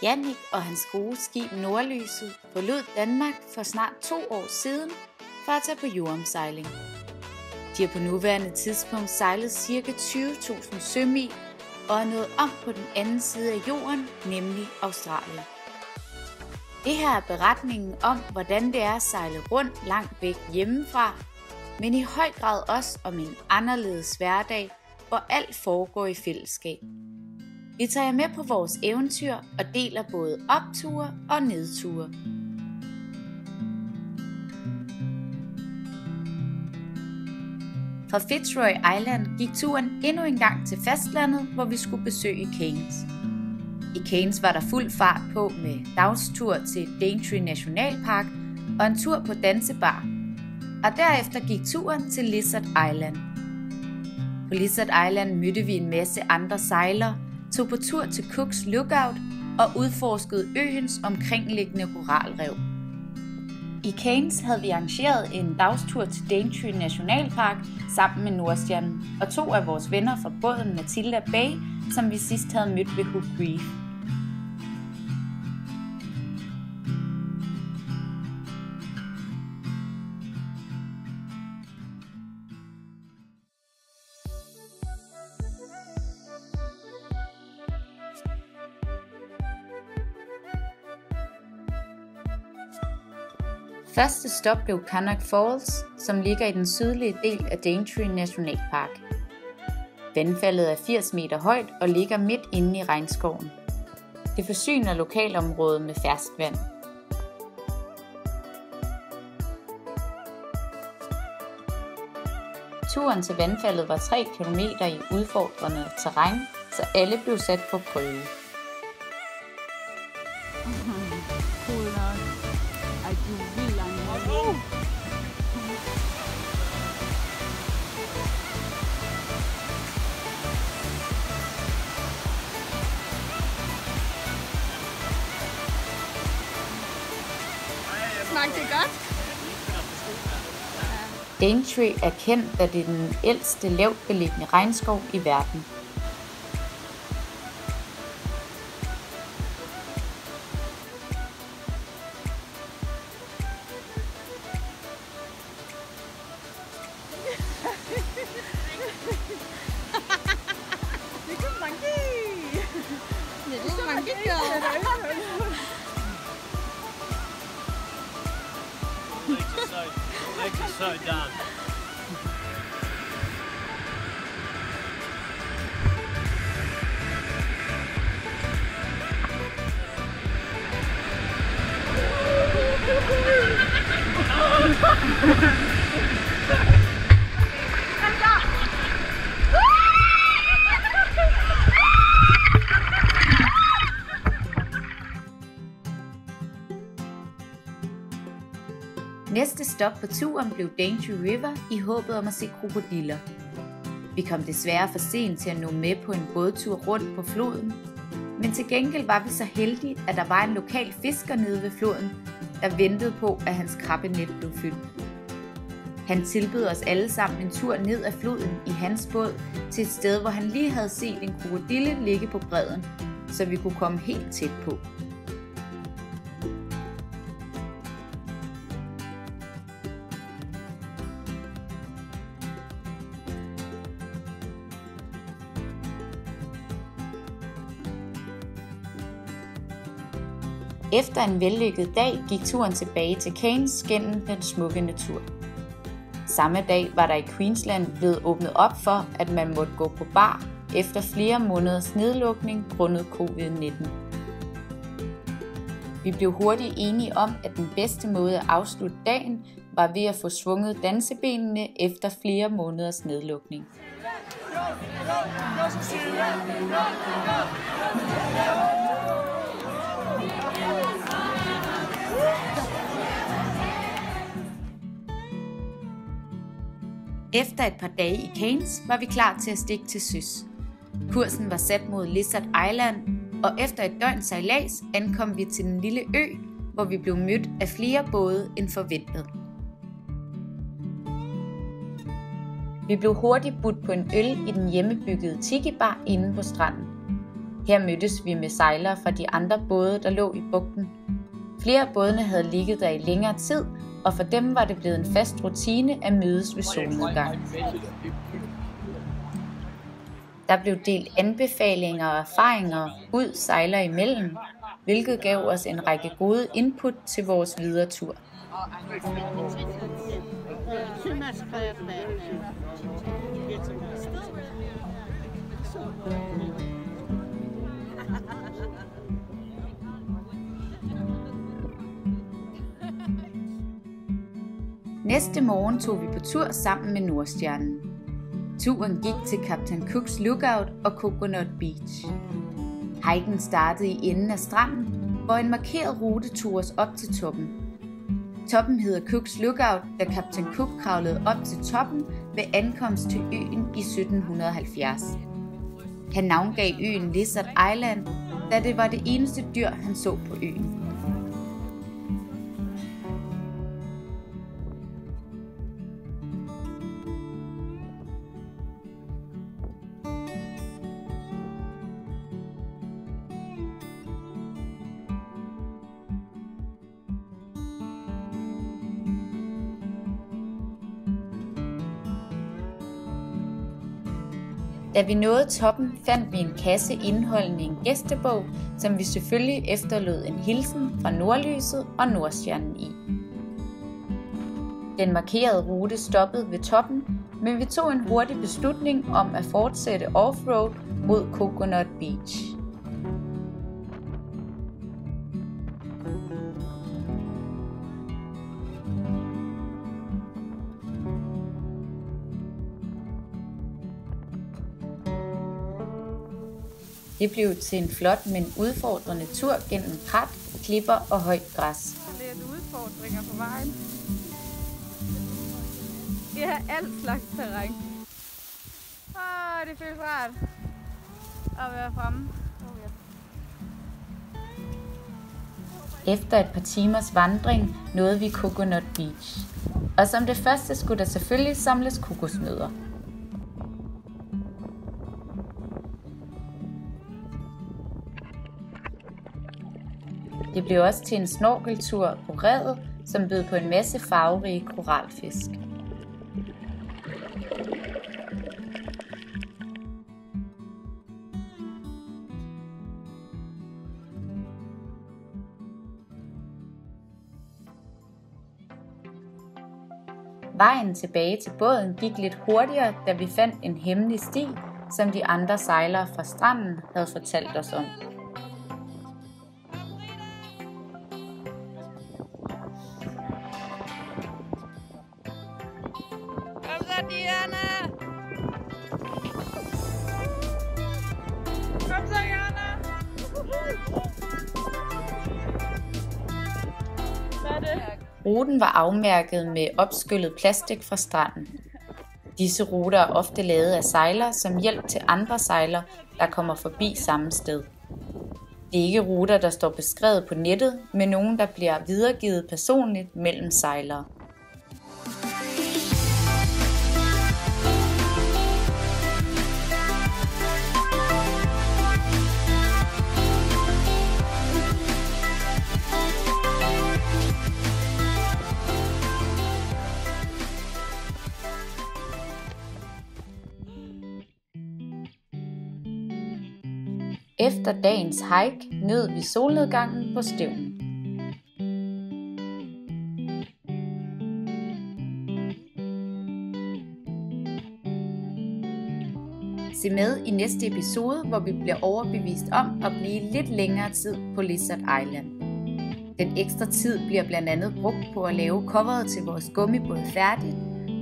Jannik og hans gode skib Nordlyset forlod Danmark for snart 2 år siden for at tage på jordomsejling. De har på nuværende tidspunkt sejlet ca. 20.000 sømil og er nået om på den anden side af jorden, nemlig Australien. Det her er beretningen om, hvordan det er at sejle rundt langt væk hjemmefra, men i høj grad også om en anderledes hverdag, hvor alt foregår i fællesskab. Vi tager jer med på vores eventyr og deler både opture og nedture. Fra Fitzroy Island gik turen endnu en gang til fastlandet, hvor vi skulle besøge Cairns. I Cairns var der fuld fart på med dagstur til Daintree Nationalpark og en tur på dansebar. Og derefter gik turen til Lizard Island. På Lizard Island mødte vi en masse andre sejlere, tog på tur til Cooks Lookout og udforskede øens omkringliggende koralrev. I Cairns havde vi arrangeret en dagstur til Daintree Nationalpark sammen med Nordstjernen og 2 af vores venner fra båden Matilda Bay, som vi sidst havde mødt ved Hook Reef. Første stop blev Cannock Falls, som ligger i den sydlige del af Daintree Nationalpark. Vandfaldet er 80 meter højt og ligger midt inde i regnskoven. Det forsyner lokalområdet med ferskvand. Turen til vandfaldet var 3 km i udfordrende terræn, så alle blev sat på prøve. Smagte det godt? Daintree er kendt, da det er den ældste lavt beliggende regnskov i verden. Legs are so done. Næste stop på turen blev Daintree River i håbet om at se krokodiller. Vi kom desværre for sent til at nå med på en bådtur rundt på floden, men til gengæld var vi så heldige, at der var en lokal fisker nede ved floden, der ventede på, at hans krabbenet blev fyldt. Han tilbød os alle sammen en tur ned ad floden i hans båd til et sted, hvor han lige havde set en krokodille ligge på bredden, så vi kunne komme helt tæt på. Efter en vellykket dag gik turen tilbage til Cairns gennem den smukke natur. Samme dag var der i Queensland blevet åbnet op for, at man måtte gå på bar efter flere måneders nedlukning grundet covid-19. Vi blev hurtigt enige om, at den bedste måde at afslutte dagen var ved at få svunget dansebenene efter flere måneders nedlukning. Efter et par dage i Cairns var vi klar til at stikke til søs. Kursen var sat mod Lizard Island, og efter et døgns sejlads ankom vi til den lille ø, hvor vi blev mødt af flere både end forventet. Vi blev hurtigt budt på en øl i den hjemmebyggede tiki-bar inde på stranden. Her mødtes vi med sejlere fra de andre både, der lå i bugten. Flere af bådene havde ligget der i længere tid, og for dem var det blevet en fast rutine at mødes ved solnedgang. Der blev delt anbefalinger og erfaringer ud sejlere imellem, hvilket gav os en række gode input til vores videre tur. Næste morgen tog vi på tur sammen med Nordstjernen. Turen gik til Captain Cooks Lookout og Coconut Beach. Hiken startede i enden af stranden, hvor en markeret rute tog os op til toppen. Toppen hedder Cooks Lookout, da Captain Cook kravlede op til toppen ved ankomst til øen i 1770. Han navngav øen Lizard Island, da det var det eneste dyr, han så på øen. Da vi nåede toppen, fandt vi en kasse indeholdende en gæstebog, som vi selvfølgelig efterlod en hilsen fra Nordlyset og Nordstjernen i. Den markerede rute stoppede ved toppen, men vi tog en hurtig beslutning om at fortsætte offroad mod Coconut Beach. Det blev til en flot, men udfordrende tur gennem krat, klipper og højt græs. Der er lidt udfordringer på vejen. Det er alt slags terræn. Det føles rart at være fremme. Efter et par timers vandring nåede vi Coconut Beach. Og som det første skulle der selvfølgelig samles kokosnødder. Det blev også til en snorkeltur på revet, som bød på en masse farverige koralfisk. Vejen tilbage til båden gik lidt hurtigere, da vi fandt en hemmelig sti, som de andre sejlere fra stranden havde fortalt os om. Kom så, Diana! Kom så, Jana! Hvad er det? Ruten var afmærket med opskyllet plastik fra stranden. Disse ruter er ofte lavet af sejlere som hjælp til andre sejlere, der kommer forbi samme sted. Det er ikke ruter, der står beskrevet på nettet, men nogle, der bliver videregivet personligt mellem sejlere. Efter dagens hike nød vi solnedgangen på Stevnen. Se med i næste episode, hvor vi bliver overbevist om at blive lidt længere tid på Lizard Island. Den ekstra tid bliver blandt andet brugt på at lave coveret til vores gummibåd færdigt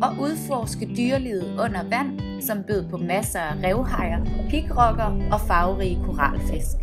og udforske dyrelivet under vand, som bød på masser af revhajer, pigrokker og farverige koralfisk.